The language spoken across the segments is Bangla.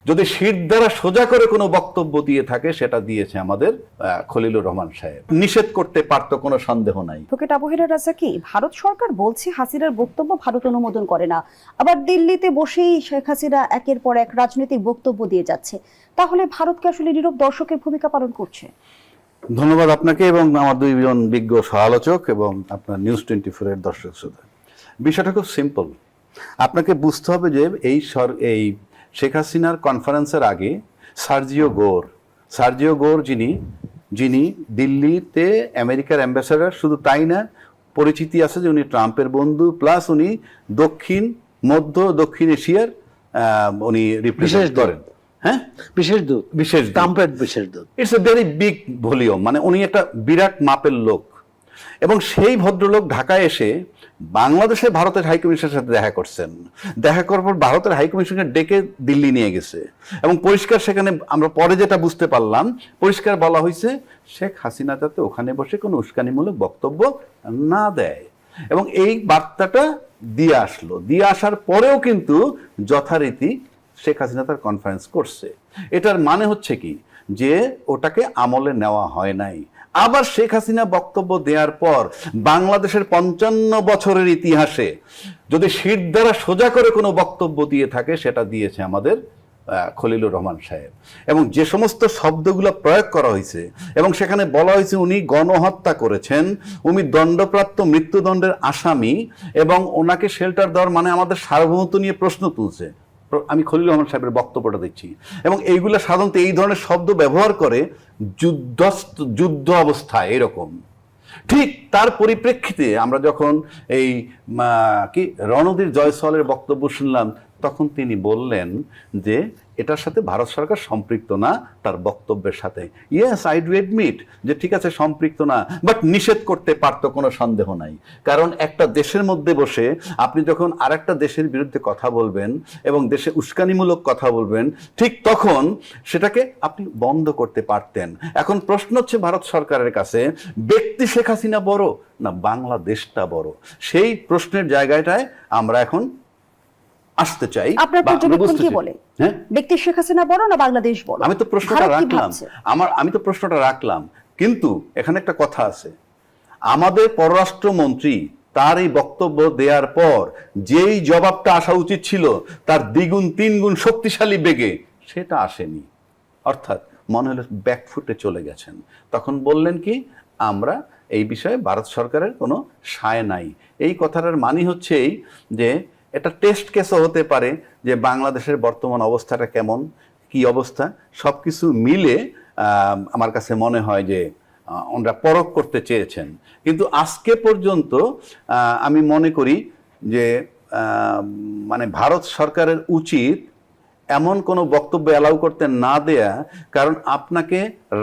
যদি শীত দ্বারা সোজা করে কোনো বক্তব্য দিয়ে থাকে সেটা দিয়েছে আমাদের খলিলুর রহমান সাহেব। নিষেধ করতে পারতো, কোনো সন্দেহ নাই। অ্যাডভোকেট আবু হেরা রাজাকি, ভারত সরকার বলছে হাসিনার বক্তব্য ভারত অনুমোদন করে না, আবার দিল্লিতে বসেই শেখ হাসিনা একের পর এক রাজনৈতিক বক্তব্য দিয়ে যাচ্ছে, তাহলে ভারতকে আসলে নীরব দর্শকের ভূমিকা পালন করছে? ধন্যবাদ আপনাকে এবং আমার দুইজন বিজ্ঞ সহ-আলোচক এবং আপনার নিউজ 24 এর দর্শক শ্রোতা। বিষয়টা খুব সিম্পল। আপনাকে বুঝতে হবে যে এই শেখ হাসিনার কনফারেন্সের আগে সার্জিও গোর যিনি দিল্লিতে আমেরিকার অ্যাম্বাসেডর, শুধু তাই না, পরিচিতি আছে যে উনি ট্রাম্পের বন্ধু, প্লাস উনি দক্ষিণ এশিয়ার উনি রিপ্রেজেন্ট করেন। হ্যাঁ, বিশেষ দূত। It's a very big volume, মানে উনি একটা বিরাট মাপের লোক। এবং সেই ভদ্রলোক ঢাকায় এসে বাংলাদেশে ভারতের হাইকমিশনের সাথে দেখা করছেন। দেখা করার পর ভারতের হাইকমিশনকে ডেকে দিল্লি নিয়ে গেছে এবং পরিষ্কার সেখানে আমরা পরে যেটা বুঝতে পারলাম, পরিষ্কার বলা হয়েছে শেখ হাসিনা যাতে ওখানে বসে কোনো উস্কানিমূলক বক্তব্য না দেয়। এবং এই বার্তাটা দিয়ে আসার পরেও কিন্তু যথারীতি শেখ হাসিনা তার কনফারেন্স করছে। এটার মানে হচ্ছে কি, যে ওটাকে আমলে নেওয়া হয় নাই। আবার শেখ হাসিনা বক্তব্য দেওয়ার পর বাংলাদেশের 55 বছরের ইতিহাসে যদি শীত দ্বারা সোজা করে কোনো বক্তব্য দিয়ে থাকে সেটা দিয়েছে আমাদের খলিলুর রহমান সাহেব। এবং যে সমস্ত শব্দগুলো প্রয়োগ করা হয়েছে এবং সেখানে বলা হয়েছে উনি গণহত্যা করেছেন, উনি দণ্ডপ্রাপ্ত মৃত্যুদণ্ডের আসামি এবং ওনাকে শেল্টার দেওয়ার মানে আমাদের সার্বভৌমত্ব নিয়ে প্রশ্ন তুলছে। আমি খলিলুর রহমান সাহেবের বক্তব্যটা দিচ্ছি। এবং এইগুলো সাধারণত এই ধরনের শব্দ ব্যবহার করে যুদ্ধ অবস্থায় এরকম। ঠিক তার পরিপ্রেক্ষিতে আমরা যখন এই রণধীর জয়সওয়ালের বক্তব্য শুনলাম, তখন তিনি বললেন যে এটার সাথে ভারত সরকার সম্পৃক্ত না তার বক্তব্যের সাথে। ইয়েস, আই ডু এডমিট যে ঠিক আছে সম্পৃক্ত না, বাট নিষেধ করতে পারতো, কোনো সন্দেহ নাই। কারণ একটা দেশের মধ্যে বসে আপনি যখন আরেকটা দেশের বিরুদ্ধে কথা বলবেন এবং দেশে উস্কানিমূলক কথা বলবেন, ঠিক তখন সেটাকে আপনি বন্ধ করতে পারতেন। এখন প্রশ্ন হচ্ছে ভারত সরকারের কাছে, ব্যক্তি শেখ হাসিনা বড় না বাংলাদেশটা বড়? সেই প্রশ্নের জায়গাটায় আমরা এখন আসতে চাই। আপনার পর্যবেক্ষণ কি বলে? হ্যাঁ, ব্যক্তি শেখ হাসিনা বড় না বাংলাদেশ বড়? আমি তো প্রশ্নটা রাখলাম, কিন্তু এখানে একটা কথা আছে। আমাদের পররাষ্ট্রমন্ত্রী তার এই বক্তব্য দেওয়ার পর যেই জবাবটা আসা উচিত ছিল তার দ্বিগুণ তিনগুণ শক্তিশালী বেগে সেটা আসেনি। অর্থাৎ মনে হলো ব্যাকফুটে চলে গেছেন। তখন বললেন কি, আমরা এই বিষয়ে ভারত সরকারের কোনো সায় নাই। এই কথাটার মানে হচ্ছে এই যে এটা টেস্ট কেসও হতে পারে যে বাংলাদেশের বর্তমান অবস্থাটা কেমন, কি অবস্থা, সব কিছু মিলে আমার কাছে মনে হয় যে ওনারা পরখ করতে চেয়েছেন। কিন্তু আজকে পর্যন্ত আমি মনে করি যে মানে ভারত সরকারের উচিত এমন কোনো বক্তব্য অ্যালাউ করতে না দেয়া। কারণ আপনাকে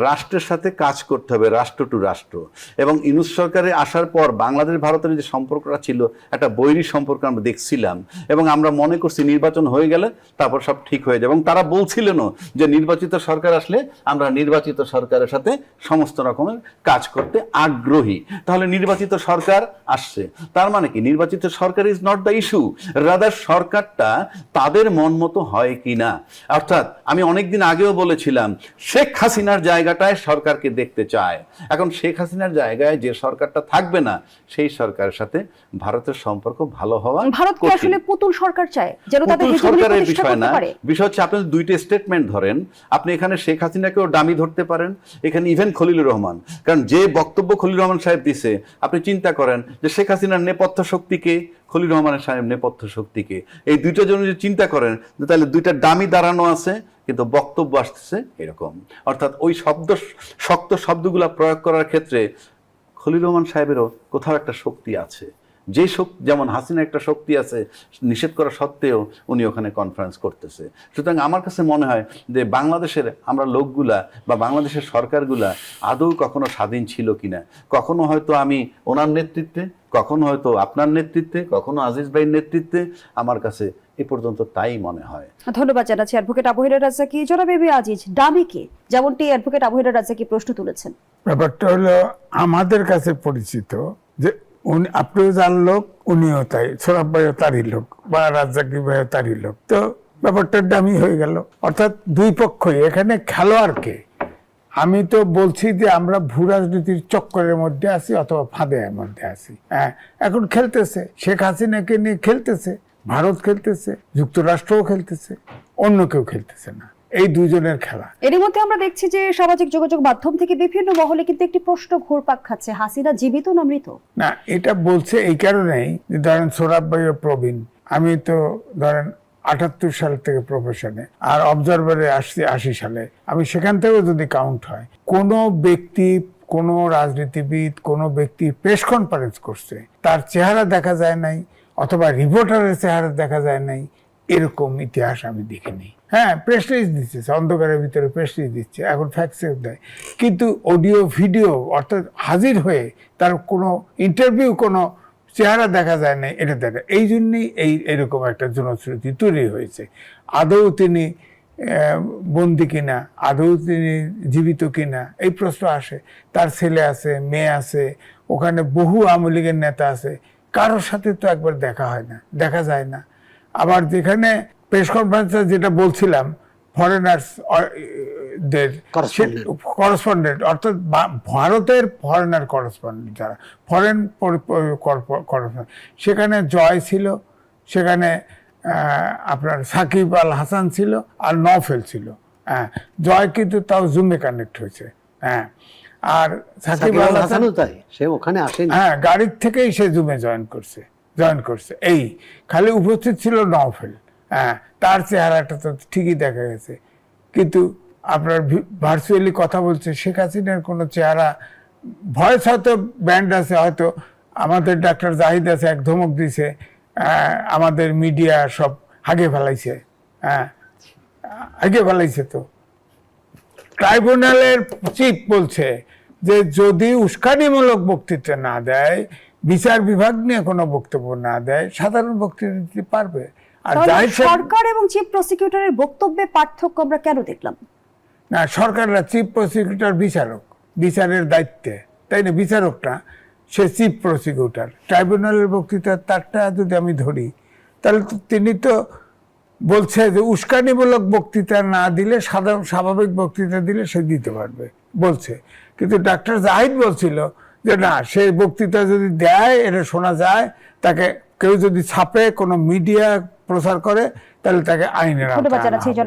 রাষ্ট্রের সাথে কাজ করতে হবে, রাষ্ট্র টু রাষ্ট্র। এবং ইউনূস সরকারে আসার পর বাংলাদেশ ভারতের যে সম্পর্কটা ছিল একটা বৈরী সম্পর্ক আমরা দেখছিলাম, এবং আমরা মনে করছি নির্বাচন হয়ে গেলে তারপর সব ঠিক হয়ে যাবে। এবং তারা বলছিলেনও যে নির্বাচিত সরকার আসলে আমরা নির্বাচিত সরকারের সাথে সমস্ত রকমের কাজ করতে আগ্রহী। তাহলে নির্বাচিত সরকার আসছে, তার মানে কি নির্বাচিত সরকার is not the issue, rather সরকারটা তাদের মন মতো হয় কি না। অর্থাৎ আমি অনেকদিন আগেও বলেছিলাম শেখ হাসিনার জায়গাটায় সরকারকে দেখতে চায়। এখন শেখ হাসিনার জায়গায় যে সরকারটা থাকবে না সেই সরকারের সাথে ভারতের সম্পর্ক ভালো হওয়া। ভারত কি আসলে পুতুল সরকার চায় যেন তাদের সরকারের বিষয় না, বিষয় হচ্ছে আপনি দুইটা স্টেটমেন্ট ধরেন, আপনি এখানে শেখ হাসিনাকেও ডামি ধরতে পারেন, এখানে ইভেন খলিলুর রহমান। কারণ যে বক্তব্য খলিলুর রহমান সাহেব দিছে, আপনি চিন্তা করেন যে শেখ হাসিনার নেপথ্য শক্তিকে, খলিলুর রহমানের সাহেব নেপথ্য শক্তিকে, এই দুইটার জন্য যদি চিন্তা করেন তাহলে দুইটা ডামি দাঁড়ানো আছে, কিন্তু বক্তব্য আসতেছে এরকম। অর্থাৎ ওই শক্ত শব্দগুলা প্রয়োগ করার ক্ষেত্রে খলিলুর রহমান সাহেবেরও কোথাও একটা শক্তি আছে। যে শক্তি, যেমন হাসিনা একটা শক্তি আছে, নিষেধ করা সত্ত্বেও উনি ওখানে কনফারেন্স করতেছে। সুতরাং আমার কাছে মনে হয় যে বাংলাদেশের আমরা লোকগুলা বা বাংলাদেশের সরকারগুলা আদৌ কখনো স্বাধীন ছিল কিনা, কখনো হয়তো আমি ওনার নেতৃত্বে, কখনো হয়তো আপনার নেতৃত্বে, কখনো আজিজ ভাইয়ের নেতৃত্বে, আমার কাছে এ পর্যন্ত তাই মনে হয়। ধন্যবাদ জানাচ্ছি অ্যাডভোকেট আবু হেরা রাজাকি। জনাব এবি আজিজ, ডামিকে যেমনটি অ্যাডভোকেট আবু হেরা রাজাকি প্রশ্ন তুলেছেন, ব্যাপারটা হলো আমাদের কাছে পরিচিত যে আপনিও যার লোক, উনিও তাই, সোরাব ভাইও তারই লোক, বা রাজ্জাকি ভাইও তারই লোক। তো ব্যাপারটা দামি হয়ে গেল। অর্থাৎ দুই পক্ষই, এখানে খেলোয়াড়কে, আমি তো বলছি যে আমরা ভূ রাজনীতির চক্করের মধ্যে আছি অথবা ফাঁদের মধ্যে আছি। হ্যাঁ, এখন খেলতেছে, শেখ হাসিনাকে নিয়ে খেলতেছে, ভারত খেলতেছে, যুক্তরাষ্ট্রও খেলতেছে, অন্য কেউ খেলতেছে না, এই দুজনের খেলা। এর মধ্যে আমরা দেখছি যে সামাজিক যোগাযোগ মাধ্যম থেকে বিভিন্ন মহলে কিন্তু একটি প্রশ্ন ঘুরপাক খাচ্ছে, হাসিনা জীবিত না মৃত? না, এটা বলছে এই কারণেই যে ধরেন সোহরাব ভাই ও প্রবীণ, আমি তো ধরেন 78 সাল থেকে প্রফেশনে, আর অবজারভারে আসছি 80 সালে, আমি সেখান থেকেও যদি কাউন্ট হয়, কোনো ব্যক্তি, কোনো রাজনীতিবিদ, কোনো ব্যক্তি প্রেস কনফারেন্স করছে, তার চেহারা দেখা যায় নাই অথবা রিপোর্টারের চেহারা দেখা যায় নাই, এরকম ইতিহাস আমি দেখিনি। হ্যাঁ, প্রেস রিলিজ দিচ্ছে, অন্ধকারের ভিতরে প্রেস রিলিজ দিচ্ছে, এখন ফ্যাক্ট চেক দেয়, কিন্তু অডিও ভিডিও অর্থাৎ হাজির হয়ে তার কোনো ইন্টারভিউ, কোনো চেহারা দেখা যায় না, এটা দেখা, এই জন্যই এরকম একটা জনশ্রুতি তৈরি হয়েছে। আদৌ তিনি বন্দি কিনা, আদৌ তিনি জীবিত কিনা, এই প্রশ্ন আসে। তার ছেলে আছে, মেয়ে আছে, ওখানে বহু আওয়ামী লীগের নেতা আছে, কারোর সাথে তো একবার দেখা হয় না, দেখা যায় না। আবার যেখানে প্রেস কনফারেন্সে যেটা বলছিলাম, ফরেনার্স দের করেসপন্ডেন্ট, অর্থাৎ ভারতের ফরেনার করেসপন্ডেন্ট, যারা ফরেন করেসপন্ডেন্ট, সেখানে জয় ছিল, সেখানে আপনার সাকিব আল হাসান ছিল, আর নওফেল ছিল। হ্যাঁ, জয় কিন্তু তাও জুমে কানেক্ট হয়েছে। হ্যাঁ, আর সাকিব আল হাসান তাই সে ওখানে আসেনি, হ্যাঁ, গাড়ির থেকেই সে জুমে জয়েন করছে। এই খালি উপস্থিত ছিল নওফেল। হ্যাঁ, তার চেহারাটা তো ঠিকই দেখা গেছে, কিন্তু আপনার ভার্চুয়ালি কথা বলছে। শেখ হাসিনার কোনো চেহারা, ভয়েস হয়তো ব্যান্ড আছে, হয়তো আমাদের ডাক্তার জাহিদ আছে, এক ধমক দিছে, আমাদের মিডিয়া সব হাগে ফেলাইছে। হ্যাঁ, হাগে ফেলাইছে। তো ট্রাইব্যুনালের চিফ বলছে যে যদি উস্কানিমূলক বক্তৃতা না দেয়, বিচার বিভাগ নিয়ে কোনো বক্তব্য না দেয়, সাধারণ বক্তৃতা দিতে পারবে। আর সরকার এবং চিফ প্রসিকিউটরের বক্তব্যে পার্থক্য আমরা কেন দেখলাম না? সরকাররা, চিফ প্রসিকিউটর বিচারক, বিচারের দায়িত্বে, তাই না? বিচারকটা সে চিফ প্রসিকিউটর। ট্রাইব্যুনালের বক্তৃতা তারটা যদি আমি ধরি, তাহলে তো তিনি তো বলছে যে উস্কানিমূলক বক্তৃতা না দিলে, সাধারণ স্বাভাবিক বক্তৃতা দিলে সে দিতে পারবে বলছে। কিন্তু ডাক্তার জাহিদ বলছিল যে না, সে বক্তৃতা যদি দেয়, এটা শোনা যায়, তাকে কেউ যদি ছাপে, কোনো মিডিয়া প্রচার করে, তাহলে তাকে আইনের আওতায় আনা হবে।